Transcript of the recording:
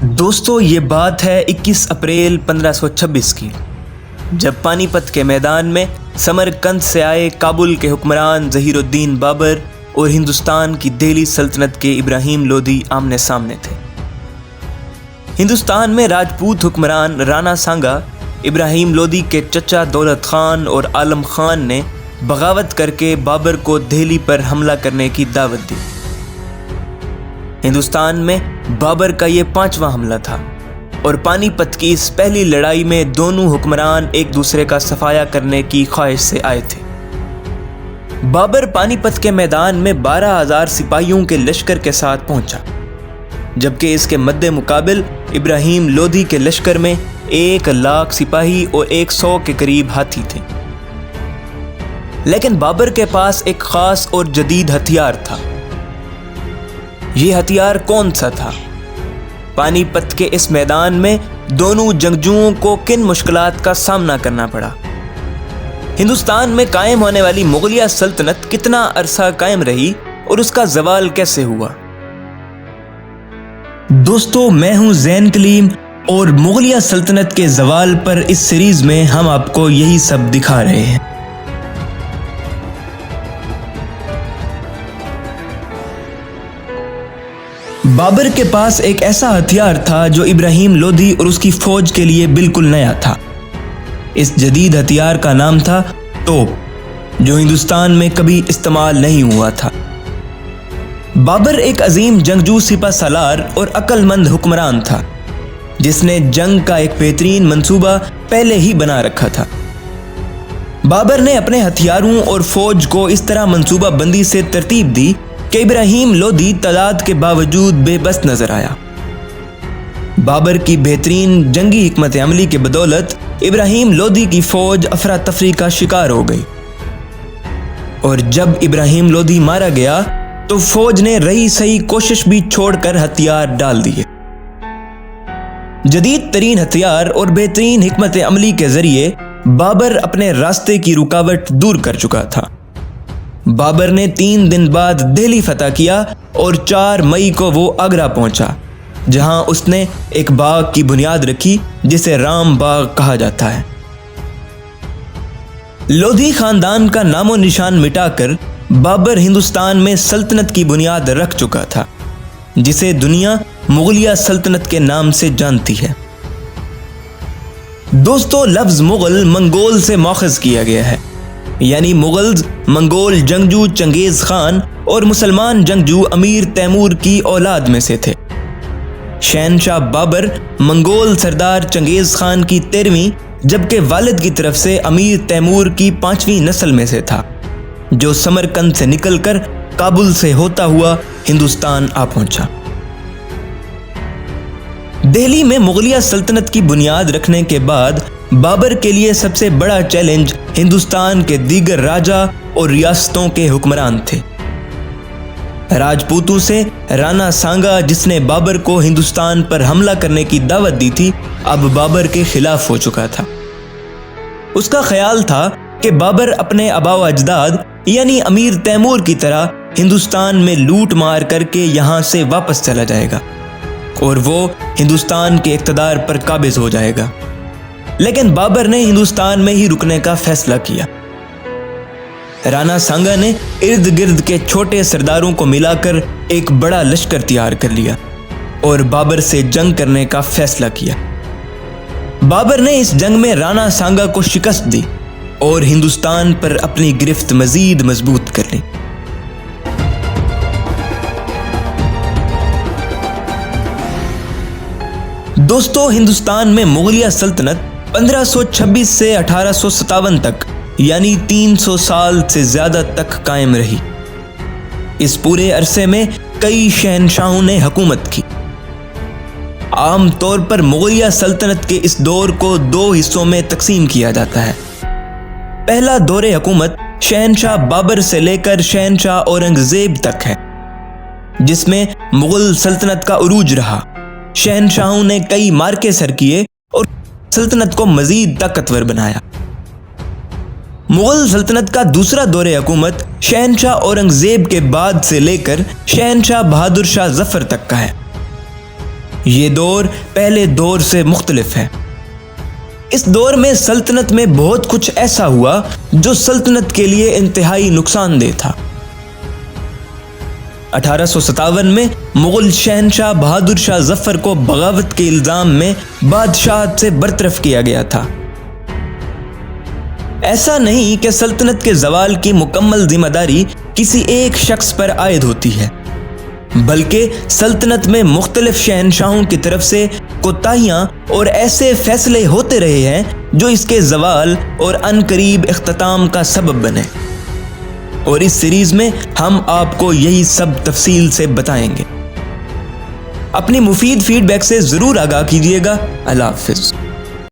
دوستو یہ بات ہے 21 اپریل 1526 کی، جب پانی پت کے میدان میں سمرقند سے آئے کابل کے حکمران ظہیر الدین بابر اور ہندوستان کی دہلی سلطنت کے ابراہیم لودھی آمنے سامنے تھے۔ ہندوستان میں راجپوت حکمران رانا سانگا ابراہیم لودھی کے چچا دولت خان اور عالم خان نے بغاوت کر کے بابر کو دہلی پر حملہ کرنے کی دعوت دی۔ ہندوستان میں بابر کا یہ 5واں حملہ تھا اور پانی پت کی اس پہلی لڑائی میں دونوں حکمران ایک دوسرے کا صفایا کرنے کی خواہش سے آئے تھے۔ بابر پانی پت کے میدان میں 12,000 سپاہیوں کے لشکر کے ساتھ پہنچا، جبکہ اس کے مد مقابل ابراہیم لودھی کے لشکر میں 1,00,000 سپاہی اور 100 کے قریب ہاتھی تھے۔ لیکن بابر کے پاس ایک خاص اور جدید ہتھیار تھا۔ یہ ہتھیار کون سا تھا؟ پانی پت کے اس میدان میں دونوں جنگجوؤں کو کن مشکلات کا سامنا کرنا پڑا؟ ہندوستان میں قائم ہونے والی مغلیہ سلطنت کتنا عرصہ قائم رہی اور اس کا زوال کیسے ہوا؟ دوستو، میں ہوں زین کلیم اور مغلیہ سلطنت کے زوال پر اس سیریز میں ہم آپ کو یہی سب دکھا رہے ہیں۔ بابر کے پاس ایک ایسا ہتھیار تھا جو ابراہیم لودھی اور اس کی فوج کے لیے بالکل نیا تھا۔ اس جدید ہتھیار کا نام تھا توپ، جو ہندوستان میں کبھی استعمال نہیں ہوا تھا۔ بابر ایک عظیم جنگجو سپہ سالار اور عقل مند حکمران تھا، جس نے جنگ کا ایک بہترین منصوبہ پہلے ہی بنا رکھا تھا۔ بابر نے اپنے ہتھیاروں اور فوج کو اس طرح منصوبہ بندی سے ترتیب دی کہ ابراہیم لودھی تعداد کے باوجود بے بس نظر آیا۔ بابر کی بہترین جنگی حکمت عملی کے بدولت ابراہیم لودھی کی فوج افراتفری کا شکار ہو گئی، اور جب ابراہیم لودھی مارا گیا تو فوج نے رہی سہی کوشش بھی چھوڑ کر ہتھیار ڈال دیے۔ جدید ترین ہتھیار اور بہترین حکمت عملی کے ذریعے بابر اپنے راستے کی رکاوٹ دور کر چکا تھا۔ بابر نے 3 دن بعد دہلی فتح کیا اور 4 مئی کو وہ آگرہ پہنچا، جہاں اس نے ایک باغ کی بنیاد رکھی جسے رام باغ کہا جاتا ہے۔ لودھی خاندان کا نام و نشان مٹا کر بابر ہندوستان میں سلطنت کی بنیاد رکھ چکا تھا، جسے دنیا مغلیہ سلطنت کے نام سے جانتی ہے۔ دوستو، لفظ مغل منگول سے ماخذ کیا گیا ہے، یعنی مغلز منگول جنگجو چنگیز خان اور مسلمان جنگجو امیر تیمور کی اولاد میں سے تھے۔ شہنشاہ بابر منگول سردار چنگیز خان کی 13ویں جبکہ والد کی طرف سے امیر تیمور کی 5ویں نسل میں سے تھا، جو سمرقند سے نکل کر کابل سے ہوتا ہوا ہندوستان آ پہنچا۔ دہلی میں مغلیہ سلطنت کی بنیاد رکھنے کے بعد بابر کے لیے سب سے بڑا چیلنج ہندوستان کے دیگر راجا اور ریاستوں کے حکمران تھے۔ راجپوتوں سے رانا سانگا، جس نے بابر کو ہندوستان پر حملہ کرنے کی دعوت دی تھی، اب بابر کے خلاف ہو چکا تھا۔ اس کا خیال تھا کہ بابر اپنے آباء و اجداد یعنی امیر تیمور کی طرح ہندوستان میں لوٹ مار کر کے یہاں سے واپس چلا جائے گا اور وہ ہندوستان کے اقتدار پر قابض ہو جائے گا۔ لیکن بابر نے ہندوستان میں ہی رکنے کا فیصلہ کیا۔ رانا سانگا نے ارد گرد کے چھوٹے سرداروں کو ملا کر ایک بڑا لشکر تیار کر لیا اور بابر سے جنگ کرنے کا فیصلہ کیا۔ بابر نے اس جنگ میں رانا سانگا کو شکست دی اور ہندوستان پر اپنی گرفت مزید مضبوط کر لی۔ دوستو، ہندوستان میں مغلیہ سلطنت 1526 سے 1857 تک یعنی 300 سال سے زیادہ تک قائم رہی۔ اس پورے عرصے میں کئی شہنشاہوں نے حکومت کی۔ عام طور پر مغلیہ سلطنت کے اس دور کو 2 حصوں میں تقسیم کیا جاتا ہے۔ پہلا دور حکومت شہنشاہ بابر سے لے کر شہنشاہ اورنگزیب تک ہے، جس میں مغل سلطنت کا عروج رہا۔ شہنشاہوں نے کئی معرکے سر کیے اور سلطنت کو مزید طاقتور بنایا۔ مغل سلطنت کا دوسرا دور حکومت شہنشاہ اورنگزیب کے بعد سے لے کر شہنشاہ بہادر شاہ ظفر تک کا ہے۔ یہ دور پہلے دور سے مختلف ہے۔ اس دور میں سلطنت میں بہت کچھ ایسا ہوا جو سلطنت کے لیے انتہائی نقصان دہ تھا۔ 1857 میں مغل شہنشاہ بہادر شاہ ظفر کو بغاوت کے الزام میں بادشاہت سے برطرف کیا گیا تھا۔ ایسا نہیں کہ سلطنت کے زوال کی مکمل ذمہ داری کسی ایک شخص پر عائد ہوتی ہے، بلکہ سلطنت میں مختلف شہنشاہوں کی طرف سے کوتاہیاں اور ایسے فیصلے ہوتے رہے ہیں جو اس کے زوال اور عنقریب اختتام کا سبب بنے، اور اس سیریز میں ہم آپ کو یہی سب تفصیل سے بتائیں گے۔ اپنی مفید فیڈ بیک سے ضرور آگاہ کیجیے گا۔ اللہ حافظ۔